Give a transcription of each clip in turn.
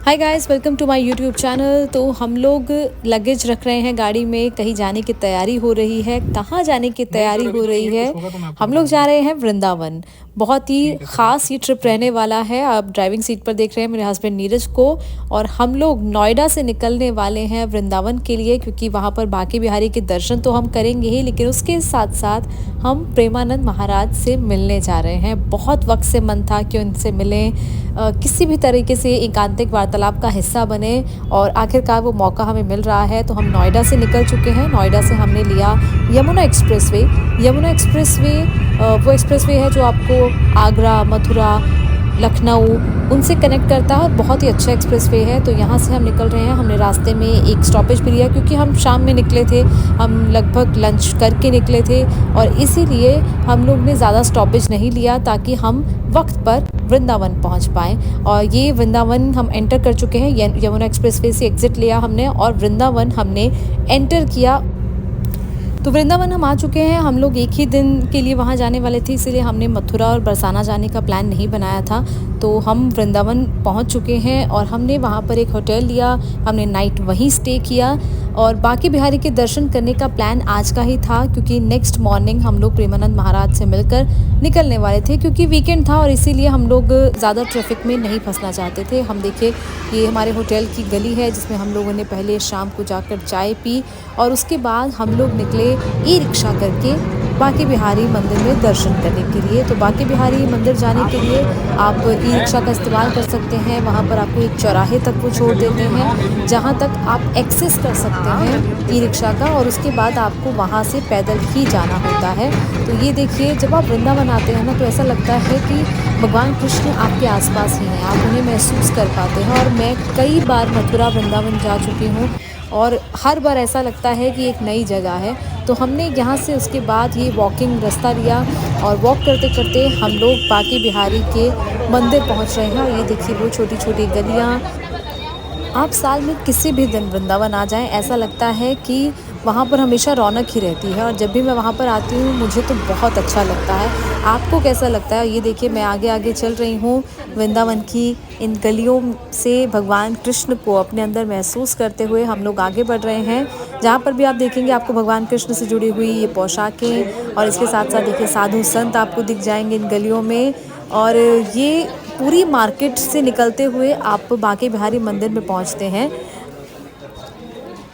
Hi guys, welcome to my YouTube channel. तो हम लोग लगेज रख रहे हैं गाड़ी में, कहीं जाने की तैयारी हो रही है। कहाँ जाने की नहीं तैयारी सर, अभी हो तो रही ये है? कुछ होगा तो मैं आपको हम लोग बताऊंगा। जा रहे हैं वृंदावन। बहुत ही ठीक है सर। ख़ास ये ट्रिप रहने वाला है। आप ड्राइविंग सीट पर देख रहे हैं मेरे हस्बैंड नीरज को। और हम लोग नोएडा से निकलने वाले हैं वृंदावन के लिए, क्योंकि वहाँ पर बांके बिहारी के दर्शन तो हम करेंगे ही, लेकिन उसके साथ साथ हम प्रेमानंद महाराज से मिलने जा रहे हैं। बहुत वक्त से मन था कि उनसे मिलें, किसी भी तरीके से एकांतिक वार्तालाप का हिस्सा बने, और आखिरकार वो मौका हमें मिल रहा है। तो हम नोएडा से निकल चुके हैं। नोएडा से हमने लिया यमुना एक्सप्रेसवे। यमुना एक्सप्रेसवे वो एक्सप्रेसवे है जो आपको आगरा, मथुरा, लखनऊ उनसे कनेक्ट करता है, और बहुत ही अच्छा एक्सप्रेसवे है। तो यहाँ से हम निकल रहे हैं। हमने रास्ते में एक स्टॉपेज भी लिया, क्योंकि हम शाम में निकले थे, हम लगभग लंच करके निकले थे, और इसीलिए हम लोग ने ज़्यादा स्टॉपेज नहीं लिया, ताकि हम वक्त पर वृंदावन पहुंच पाएँ। और ये वृंदावन हम एंटर कर चुके हैं। यमुना एक्सप्रेसवे से एग्ज़िट लिया हमने, और वृंदावन हमने एंटर किया। तो वृंदावन हम आ चुके हैं। हम लोग एक ही दिन के लिए वहाँ जाने वाले थे, इसीलिए हमने मथुरा और बरसाना जाने का प्लान नहीं बनाया था। तो हम वृंदावन पहुँच चुके हैं, और हमने वहाँ पर एक होटल लिया, हमने नाइट वहीं स्टे किया। और बांके बिहारी के दर्शन करने का प्लान आज का ही था, क्योंकि नेक्स्ट मॉर्निंग हम लोग प्रेमानंद महाराज से मिलकर निकलने वाले थे, क्योंकि वीकेंड था और इसीलिए हम लोग ज़्यादा ट्रैफिक में नहीं फंसना चाहते थे। हम देखिए, ये हमारे होटल की गली है, जिसमें हम लोगों ने पहले शाम को जाकर चाय पी, और उसके बाद हम लोग निकले ई रिक्शा करके बांके बिहारी मंदिर में दर्शन करने के लिए। तो बांके बिहारी मंदिर जाने के लिए आप ई रिक्शा का इस्तेमाल कर सकते हैं। वहाँ पर आपको एक चौराहे तक वो छोड़ देते हैं, जहाँ तक आप एक्सेस कर सकते हैं ई रिक्शा का, और उसके बाद आपको वहाँ से पैदल ही जाना होता है। तो ये देखिए, जब आप वृंदावन आते हैं ना, तो ऐसा लगता है कि भगवान कृष्ण आपके आसपास ही हैं, आप उन्हें महसूस कर पाते हैं। और मैं कई बार मथुरा वृंदावन जा चुकी हूँ, और हर बार ऐसा लगता है कि एक नई जगह है। तो हमने यहाँ से उसके बाद ये वॉकिंग रास्ता लिया, और वॉक करते करते हम लोग बांके बिहारी के मंदिर पहुँच रहे हैं। और ये देखिए, वो छोटी छोटी गलियाँ। आप साल में किसी भी दिन वृंदावन आ जाएं, ऐसा लगता है कि वहाँ पर हमेशा रौनक ही रहती है। और जब भी मैं वहाँ पर आती हूँ, मुझे तो बहुत अच्छा लगता है। आपको कैसा लगता है? ये देखिए, मैं आगे आगे चल रही हूँ वृंदावन की इन गलियों से, भगवान कृष्ण को अपने अंदर महसूस करते हुए हम लोग आगे बढ़ रहे हैं। जहाँ पर भी आप देखेंगे, आपको भगवान कृष्ण से जुड़ी हुई ये पोशाकें, और इसके साथ साथ देखिए साधु संत आपको दिख जाएंगे इन गलियों में। और ये पूरी मार्केट से निकलते हुए आप बांके बिहारी मंदिर में पहुंचते हैं।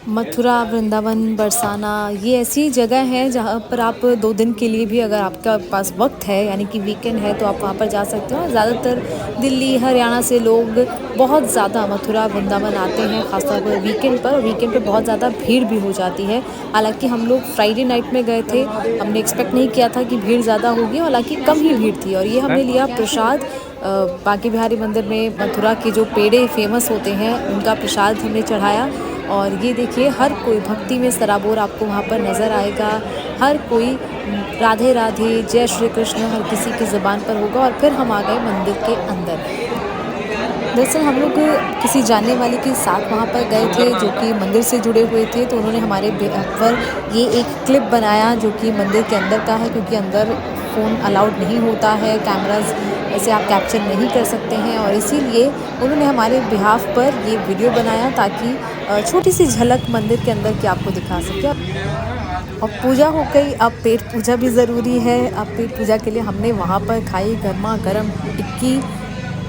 मथुरा, वृंदावन, बरसाना, ये ऐसी जगह है जहाँ पर आप 2 दिन के लिए भी, अगर आपका पास वक्त है, यानी कि वीकेंड है, तो आप वहाँ पर जा सकते हो। ज़्यादातर दिल्ली, हरियाणा से लोग बहुत ज़्यादा मथुरा, वृंदावन आते हैं, ख़ासतौर पर वीकेंड पर। वीकेंड पे बहुत ज़्यादा भीड़ भी हो जाती है। हालांकि हम लोग फ्राइडे नाइट में गए थे, हमने एक्सपेक्ट नहीं किया था कि भीड़ ज़्यादा होगी, हालांकि कम ही भीड़ थी। और ये हमने लिया प्रसाद बांके बिहारी मंदिर में। मथुरा के जो पेड़े फेमस होते हैं, उनका प्रसाद हमने चढ़ाया। और ये देखिए, हर कोई भक्ति में सराबोर आपको वहाँ पर नज़र आएगा। हर कोई राधे राधे, जय श्री कृष्ण हर किसी की ज़बान पर होगा। और फिर हम आ गए मंदिर के अंदर। दरअसल हम लोग किसी जानने वाले के साथ वहाँ पर गए थे, जो कि मंदिर से जुड़े हुए थे। तो उन्होंने हमारे पर ये एक क्लिप बनाया, जो कि मंदिर के अंदर का है, क्योंकि अंदर फ़ोन अलाउड नहीं होता है, कैमरास ऐसे आप कैप्चर नहीं कर सकते हैं। और इसीलिए उन्होंने हमारे बिहाफ पर ये वीडियो बनाया, ताकि छोटी सी झलक मंदिर के अंदर की आपको दिखा सके। और पूजा हो गई, अब पेट पूजा भी ज़रूरी है। अब पेट पूजा के लिए हमने वहाँ पर खाई गर्मा गर्म टिक्की,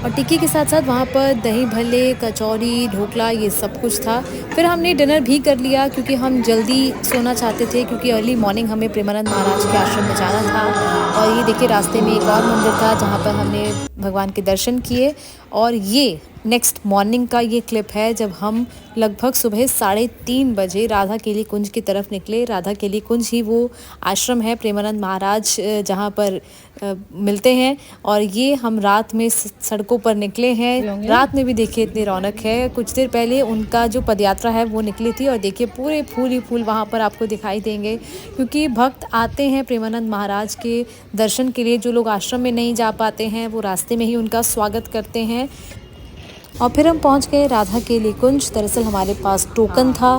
और टिक्की के साथ साथ वहाँ पर दही भल्ले, कचौरी, ढोकला, ये सब कुछ था। फिर हमने डिनर भी कर लिया, क्योंकि हम जल्दी सोना चाहते थे, क्योंकि अर्ली मॉर्निंग हमें प्रेमानंद महाराज के आश्रम में जाना था। और ये देखिए, रास्ते में एक और मंदिर था, जहाँ पर हमने भगवान के दर्शन किए। और ये नेक्स्ट मॉर्निंग का ये क्लिप है, जब हम लगभग सुबह 3:30 बजे राधा केली कुंज की तरफ निकले। राधा केली कुंज ही वो आश्रम है प्रेमानंद महाराज जहाँ पर मिलते हैं। और ये हम रात में सड़कों पर निकले हैं। रात में भी देखिए इतनी रौनक है। कुछ देर पहले उनका जो पदयात्रा है वो निकली थी, और देखिए पूरे फूल ही फूल वहाँ पर आपको दिखाई देंगे, क्योंकि भक्त आते हैं प्रेमानंद महाराज के दर्शन के लिए। जो लोग आश्रम में नहीं जा पाते हैं, वो रास्ते में ही उनका स्वागत करते हैं। और फिर हम पहुंच गए राधा केली कुंज। दरअसल हमारे पास टोकन था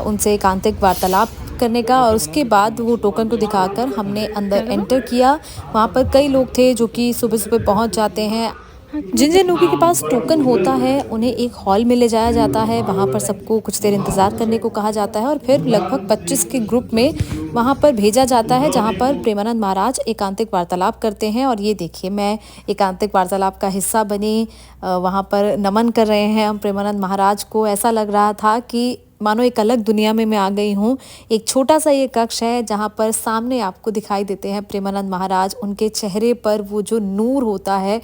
उनसे एकांतिक वार्तालाप करने का, और उसके बाद वो टोकन को दिखाकर हमने अंदर एंटर किया। वहाँ पर कई लोग थे जो कि सुबह सुबह पहुँच जाते हैं। जिन जिन लोगों के पास टोकन होता है उन्हें एक हॉल में ले जाया जाता है, वहाँ पर सबको कुछ देर इंतज़ार करने को कहा जाता है और फिर लगभग 25 के ग्रुप में वहाँ पर भेजा जाता है, जहाँ पर प्रेमानंद महाराज एकांतिक वार्तालाप करते हैं। और ये देखिए, मैं एकांतिक वार्तालाप का हिस्सा बनी। वहाँ पर नमन कर रहे हैं हम प्रेमानंद महाराज को। ऐसा लग रहा था कि मानो एक अलग दुनिया में मैं आ गई हूँ। एक छोटा-सा ये कक्ष है जहाँ पर सामने आपको दिखाई देते हैं प्रेमानंद महाराज। उनके चेहरे पर वो जो नूर होता है,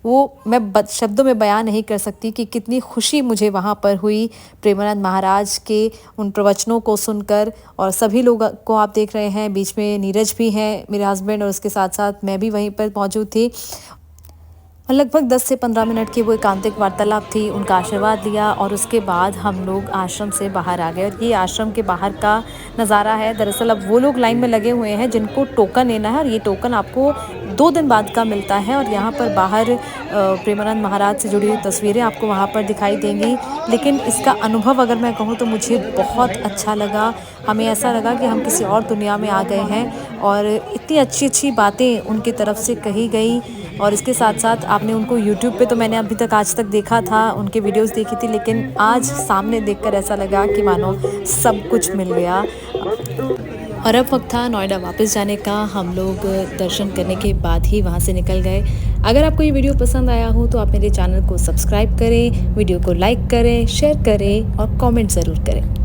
वो मैं शब्दों में बयान नहीं कर सकती कि कितनी खुशी मुझे वहाँ पर हुई प्रेमानंद महाराज के उन प्रवचनों को सुनकर। और सभी लोग को आप देख रहे हैं, बीच में नीरज भी हैं मेरे हस्बैंड, और उसके साथ-साथ मैं भी वहीं पर मौजूद थी। और लगभग 10 से 15 मिनट की वो एकांतिक वार्तालाप थी, उनका आशीर्वाद लिया और उसके बाद हम लोग आश्रम से बाहर आ गए। और ये आश्रम के बाहर का नज़ारा है। दरअसल अब वो लोग लाइन में लगे हुए हैं जिनको टोकन लेना है, और ये टोकन आपको 2 दिन बाद का मिलता है। और यहाँ पर बाहर प्रेमानंद महाराज से जुड़ी हुई तस्वीरें आपको वहाँ पर दिखाई देंगी। लेकिन इसका अनुभव अगर मैं कहूँ तो मुझे बहुत अच्छा लगा। हमें ऐसा लगा कि हम किसी और दुनिया में आ गए हैं, और इतनी अच्छी-अच्छी बातें उनकी तरफ से कही गई। और इसके साथ-साथ आपने उनको यूट्यूब पे तो मैंने अभी तक आज तक देखा था, उनके वीडियोज़ देखी थी, लेकिन आज सामने देखकर ऐसा लगा कि मानो सब कुछ मिल गया। और अब वक्त था नोएडा वापस जाने का। हम लोग दर्शन करने के बाद ही वहाँ से निकल गए। अगर आपको ये वीडियो पसंद आया हो तो आप मेरे चैनल को सब्सक्राइब करें, वीडियो को लाइक करें, शेयर करें और कमेंट ज़रूर करें।